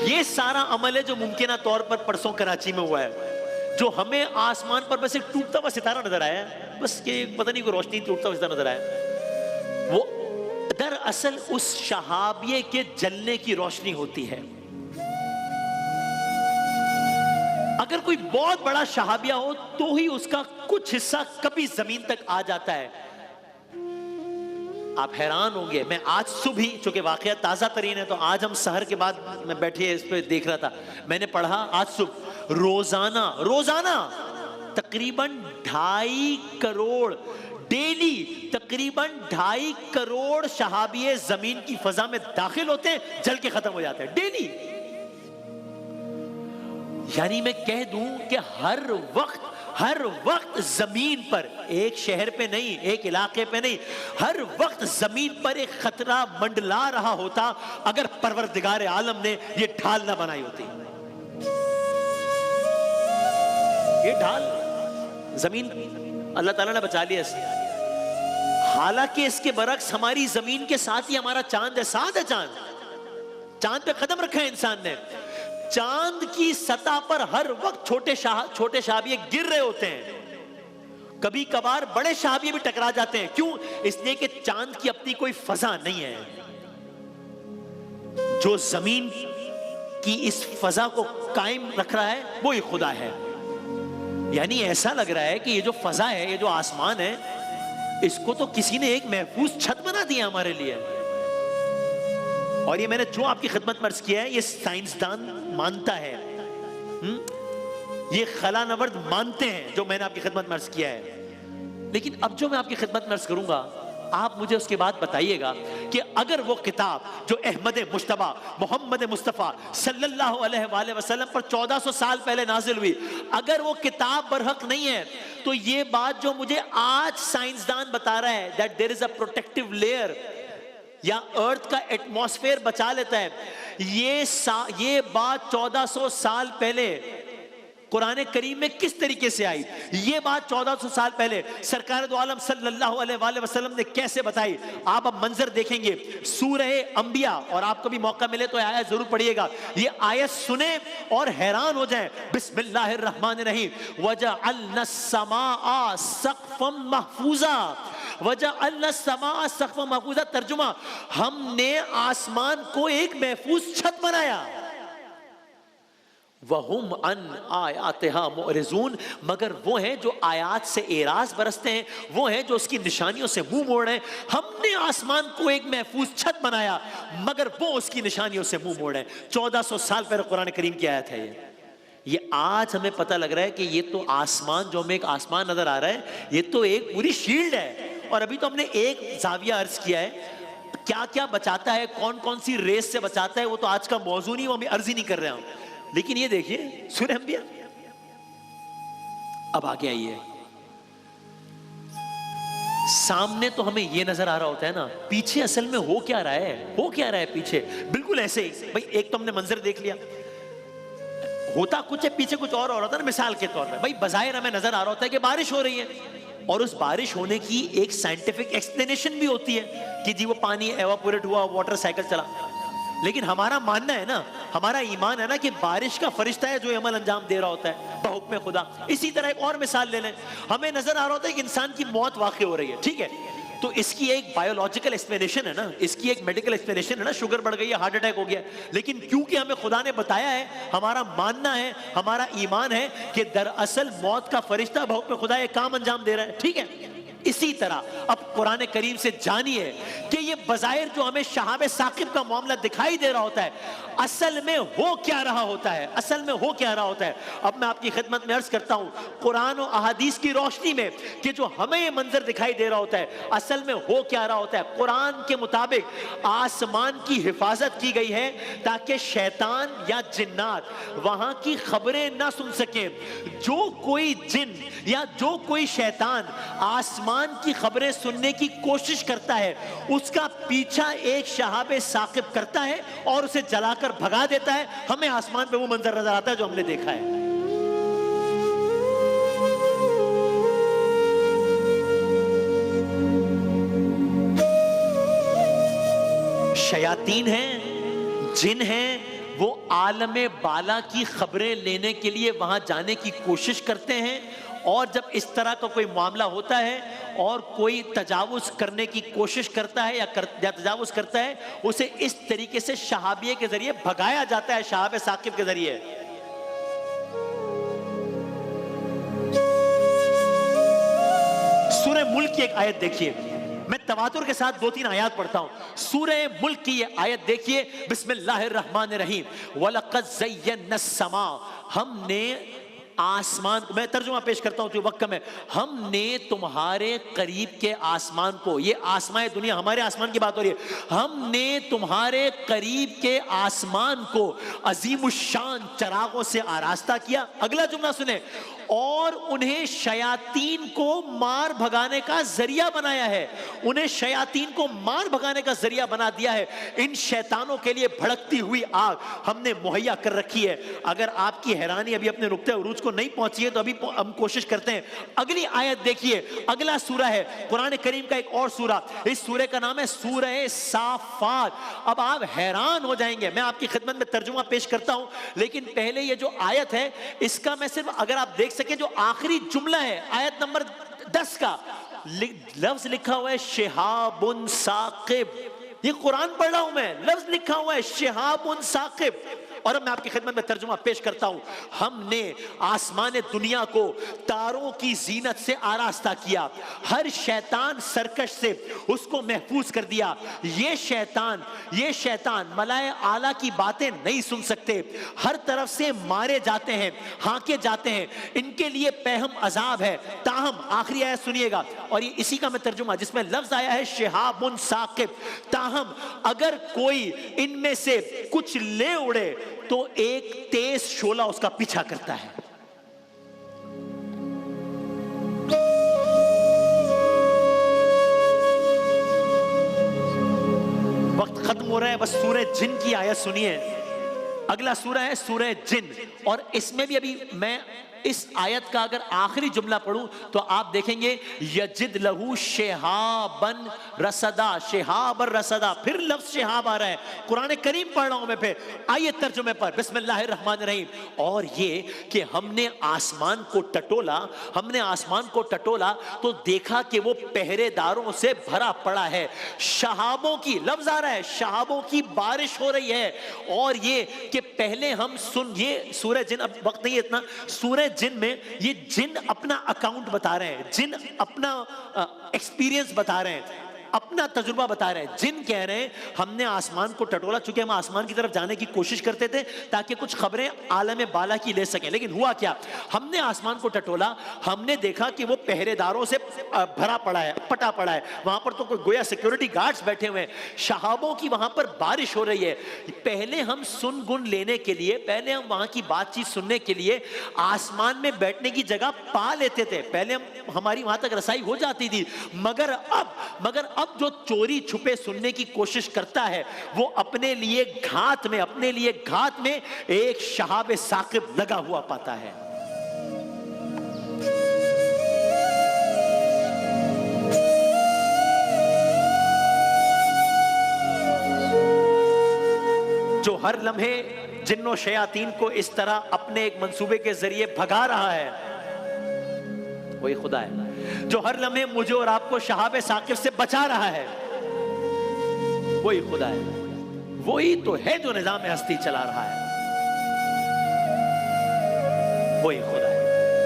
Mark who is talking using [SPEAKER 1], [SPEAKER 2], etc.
[SPEAKER 1] یہ سارا عمل ہے جو ممکنہ طور پر پرسوں کراچی میں ہوا ہے، جو ہمیں آسمان پر بس ایک ٹوٹتا ہوا ستارہ نظر آیا ہے، بس کہ پتہ نہیں کوئی روشنی ٹوٹتا ہوا ستارہ نظر آیا، وہ دراصل اس شہابیے کے جلنے کی روشنی ہوتی ہے۔ اگر کوئی بہت بڑا شہابیہ ہو تو ہی اس کا کچھ حصہ کبھی زمین تک آ جاتا ہے۔ آپ حیران ہوں گے، میں آج صبح ہی، چونکہ واقعہ تازہ ترین ہے تو آج ہم سحر کے بعد میں بیٹھے اس پہ دیکھ رہا تھا، میں نے پڑھا آج صبح روزانہ تقریباً 2.5 کروڑ ڈیلی، تقریباً 2.5 کروڑ شہابیے زمین کی فضا میں داخل ہوتے ہیں، جل کے ختم ہو جاتے ہیں ڈیلی۔ یعنی میں کہہ دوں کہ ہر وقت زمین پر، ایک شہر پہ نہیں، ایک علاقے پہ نہیں، ہر وقت زمین پر ایک خطرہ منڈلا رہا ہوتا اگر پروردگار عالم نے یہ ڈھال نہ بنائی ہوتی۔ یہ ڈھال زمین اللہ تعالیٰ نے بچا لیا اسے، حالانکہ اس کے برعکس ہماری زمین کے ساتھ ہی ہمارا چاند ہے، ساتھ ہے چاند پہ قدم رکھا ہے انسان نے۔ چاند کی سطح پر ہر وقت چھوٹے شہابیے گر رہے ہوتے ہیں، کبھی کبھار بڑے شہابیے بھی ٹکرا جاتے ہیں، کیوں؟ اس لیے کہ چاند کی اپنی کوئی فضا نہیں ہے۔ جو زمین کی اس فضا کو قائم رکھ رہا ہے وہی خدا ہے۔ یعنی ایسا لگ رہا ہے کہ یہ جو فضا ہے، یہ جو آسمان ہے، اس کو تو کسی نے ایک محفوظ چھت بنا دیا ہمارے لیے۔ اور یہ میں نے جو آپ کی خدمت میں عرض کیا ہے، یہ سائنسدان مانتا ہے، یہ خلا نورد مانتے ہیں جو میں نے آپ کی خدمت میں عرض کیا ہے۔ لیکن اب جو میں آپ کی خدمت میں عرض کروں گا، آپ مجھے اس کے بعد بتائیے گا کہ اگر وہ کتاب جو احمد مجتبیٰ محمد مصطفیٰ صلی اللہ علیہ وآلہ وسلم پر 1400 سال پہلے نازل ہوئی، اگر وہ کتاب برحق نہیں ہے، تو یہ بات جو مجھے آج سائنسدان بتا رہا ہے that there is a protective layer یا ارتھ کا ایٹماسفیئر بچا لیتا ہے، یہ بات 1400 سال پہلے قرآن کریم میں کس طریقے سے آئی، یہ بات 1400 سال پہلے سرکار دو عالم صلی اللہ علیہ وآلہ وسلم نے کیسے بتائی۔ آپ اب منظر دیکھیں گے سورہ انبیاء، اور آپ کو بھی موقع ملے تو آیت ضرور پڑھیے گا، یہ آیت سنیں اور حیران ہو جائیں۔ بسم اللہ الرحمن الرحیم، وَجَعَلْنَا السَّمَاءَ سَقْفًا مَحْفُوظًا، وَجَعَلْنَا السَّمَاءَ سَقْفًا مَحْفُوظًا، ترجمہ، ہم نے آسمان کو ایک محفوظ چھت بنایا۔ وَهُمْ عَنْ آیَاتِهَا مُعْرِضُونَ، مگر وہ ہیں جو آیات سے اعراض برستے ہیں، وہ ہیں جو اس کی نشانیوں سے منہ موڑ رہے ہیں۔ ہم نے آسمان کو ایک محفوظ چھت بنایا مگر وہ اس کی نشانیوں سے منہ موڑ رہے ہیں۔ 1400 سال پہلے قرآن کریم کی آیت ہے یہ آج ہمیں پتہ لگ رہا ہے کہ یہ تو آسمان، جو ہمیں ایک آسمان نظر آ رہا ہے، یہ تو ایک پوری شیلڈ ہے۔ اور ابھی تو ہم نے ایک زاویہ عرض کیا ہے، کیا کیا بچاتا ہے، کون کون سی ریس سے بچاتا ہے، وہ تو آج کا موضوع نہیں، وہ ہمیں عرض ہی نہیں کر رہے ہوں۔ لیکن یہ دیکھیے سورہ انبیاء، اب آگے آئیے، سامنے تو ہمیں یہ نظر آ رہا ہوتا ہے نا، پیچھے اصل میں ہو کیا رہا ہے پیچھے، بالکل ایسے ہی بھائی، ایک تو ہم نے منظر دیکھ لیا، ہوتا کچھ ہے پیچھے کچھ اور ہوتا ہے نا۔ مثال کے طور پر بھائی بظاہر ہمیں نظر آ رہا ہوتا ہے کہ بارش ہو رہی ہے، اور اس بارش ہونے کی ایک سائنٹیفک ایکسپلینیشن بھی ہوتی ہے کہ جی وہ پانی ایواپوریٹ ہوا، واٹر سائیکل چلا۔ لیکن ہمارا ماننا ہے نا، ہمارا ایمان ہے نا کہ بارش کا فرشتہ ہے جو عمل انجام دے رہا ہوتا ہے بحکم خدا۔ اسی طرح ایک اور مثال لے لیں، ہمیں نظر آ رہا ہوتا ہے کہ انسان کی موت واقع ہو رہی ہے، ٹھیک ہے، تو اس کی ایک بایولوجیکل ایکسپلینیشن ہے نا، اس کی ایک میڈیکل ایکسپلینیشن ہے نا، شوگر بڑھ گئی ہے، ہارٹ اٹیک ہو گیا، لیکن کیونکہ ہمیں خدا نے بتایا ہے، ہمارا ماننا ہے، ہمارا ایمان ہے کہ دراصل موت کا فرشتہ بحکم خدا ایک کام انجام دے رہا ہے، ٹھیک ہے۔ اسی طرح اب قرآن کریم سے جانیے کہ یہ بظاہر جو ہمیں شہاب ثاقب کا معاملہ دکھائی دے رہا ہوتا ہے، اصل میں ہو کیا رہا ہوتا ہے، اصل میں ہو کیا رہا ہوتا ہے۔ اب میں آپ کی خدمت میں عرض کرتا ہوں، قرآن و احادیث کی روشنی میں کہ جو ہمیں یہ منظر دکھائی دے رہا ہوتا ہے، اصل میں ہو کیا رہا ہوتا ہے۔ قرآن کے مطابق آسمان کی حفاظت کی گئی ہے تاکہ شیطان یا جنات وہاں کی خبریں نہ سن سکیں۔ جو کوئی جن یا جو کوئی شیطان آسمان کی خبریں سننے کی کوشش کرتا ہے، اس کا پیچھا ایک شہاب ثاقب کرتا ہے اور اسے جلا کر بھگا دیتا ہے۔ ہمیں آسمان پہ وہ منظر نظر آتا ہے جو ہم نے دیکھا ہے۔ شیاطین ہیں، جن ہیں، وہ عالم بالا کی خبریں لینے کے لیے وہاں جانے کی کوشش کرتے ہیں، اور جب اس طرح کا کوئی معاملہ ہوتا ہے اور کوئی تجاوز کرنے کی کوشش کرتا ہے یا تجاوز کرتا ہے، اسے اس طریقے سے شہابیے کے ذریعے بھگایا جاتا ہے، شہاب ثاقب کے ذریعے۔ سورہ ملک کی ایک آیت دیکھیے، میں تواتر کے ساتھ 2-3 آیات پڑھتا ہوں۔ سورہ ملک کی یہ آیت دیکھیے، بسم اللہ الرحمن الرحیم۔ وَلَقَدْ زَيَّنَّا السَّمَاءَ، ہم نے آسمان کو، میں ترجمہ پیش کرتا ہوں تو وقت کم ہے، ہم نے تمہارے قریب کے آسمان کو، یہ آسمان دنیا ہمارے آسمان کی بات ہو رہی ہے، ہم نے تمہارے قریب کے آسمان کو عظیم الشان چراغوں سے آراستہ کیا۔ اگلا جملہ سنیں، اور انہیں شیاطین کو مار بھگانے کا ذریعہ بنایا ہے، انہیں شیاطین کو مار بھگانے کا ذریعہ بنا دیا ہے۔ ان شیطانوں کے لیے بھڑکتی ہوئی آگ ہم نے مہیا کر رکھی ہے۔ اگر آپ کی حیرانی ابھی اپنے نقطہ عروج کو نہیں پہنچی ہے تو ابھی ہم کوشش کرتے ہیں۔ اگلی آیت دیکھیے، اگلا سورہ ہے قرآن کریم کا ایک اور سورہ، اس سورہ کا نام ہے سورہ صافات۔ اب آپ حیران ہو جائیں گے، میں آپ کی خدمت میں ترجمہ پیش کرتا ہوں، لیکن پہلے یہ جو آیت ہے اس کا میں صرف اگر آپ دیکھ سکیں جو آخری جملہ ہے آیت نمبر 10 کا، لفظ لکھا ہوا ہے شہاب ثاقب، یہ قرآن پڑھ رہا ہوں میں، لفظ لکھا ہوا ہے شہاب ثاقب، اور اب میں آپ کی خدمت میں ترجمہ پیش کرتا ہوں۔ ہم نے آسمان دنیا کو تاروں کی زینت سے آراستہ کیا، ہر شیطان سرکش سے اس کو محفوظ کر دیا۔ یہ شیطان ملائے اعلیٰ کی باتیں نہیں سن سکتے، ہر طرف سے مارے جاتے ہیں، ہانکے جاتے ہیں، ان کے لیے پیہم عذاب ہے۔ تاہم آخری آیت سنیے گا، اور یہ اسی کا میں ترجمہ جس میں لفظ آیا ہے شہاب ثاقب، تاہم اگر کوئی ان میں سے کچھ لے اڑے تو ایک تیز شعلہ اس کا پیچھا کرتا ہے۔ وقت ختم ہو رہا ہے، بس سورہ جن کی آیت سنیے۔ اگلا سورہ ہے سورہ جن، اور اس میں بھی ابھی میں اس آیت کا اگر آخری جملہ پڑھوں تو آپ دیکھیں گے یجد لہو شہابا رصدا، شہاب الرصدا، پھر لفظ شہاب آ رہا ہے، قرآن کریم پڑھ رہا ہوں میں پھر، آئیے ترجمے پر، بسم اللہ الرحمن الرحیم۔ اور یہ کہ ہم نے آسمان کو ٹٹولا تو دیکھا کہ وہ پہرے داروں سے بھرا پڑا ہے، شہابوں کی، لفظ آ رہا ہے شہابوں کی بارش ہو رہی ہے۔ اور یہ کہ پہلے ہم یہ سورہ جن، اب وقت نہیں اتنا، سورہ جن میں یہ جن اپنا اکاؤنٹ بتا رہے ہیں، جن اپنا ایکسپیرینس بتا رہے ہیں، اپنا تجربہ بتا رہے ہیں۔ جن کہہ رہے ہیں ہم نے آسمان کو ٹٹولا، چونکہ ہم آسمان کی طرف جانے کی کوشش کرتے تھے تاکہ کچھ خبریں عالم بالا کی لے سکیں، لیکن ہوا کیا، ہم نے آسمان کو ٹٹولا، ہم نے دیکھا کہ وہ پہرے داروں سے بھرا پڑا ہے، پٹا پڑا ہے، وہاں پر تو کوئی گویا سیکیورٹی گارڈز بیٹھے ہوئے ہیں، شہابوں کی وہاں پر بارش ہو رہی ہے۔ پہلے ہم سن گن لینے کے لیے، پہلے ہم وہاں کی بات چیت سننے کے لیے آسمان میں بیٹھنے کی جگہ پا لیتے تھے، پہلے ہماری وہاں تک رسائی ہو جاتی تھی، مگر اب جو چوری چھپے سننے کی کوشش کرتا ہے وہ اپنے لیے گھات میں ایک شہاب ثاقب لگا ہوا پاتا ہے۔ جو ہر لمحے جن و شیاطین کو اس طرح اپنے ایک منصوبے کے ذریعے بھگا رہا ہے، وہی خدا ہے جو ہر لمحے مجھے اور آپ کو شہاب ثاقب سے بچا رہا ہے، وہی خدا ہے، وہی تو ہے جو نظام ہستی چلا رہا ہے، وہی خدا ہے۔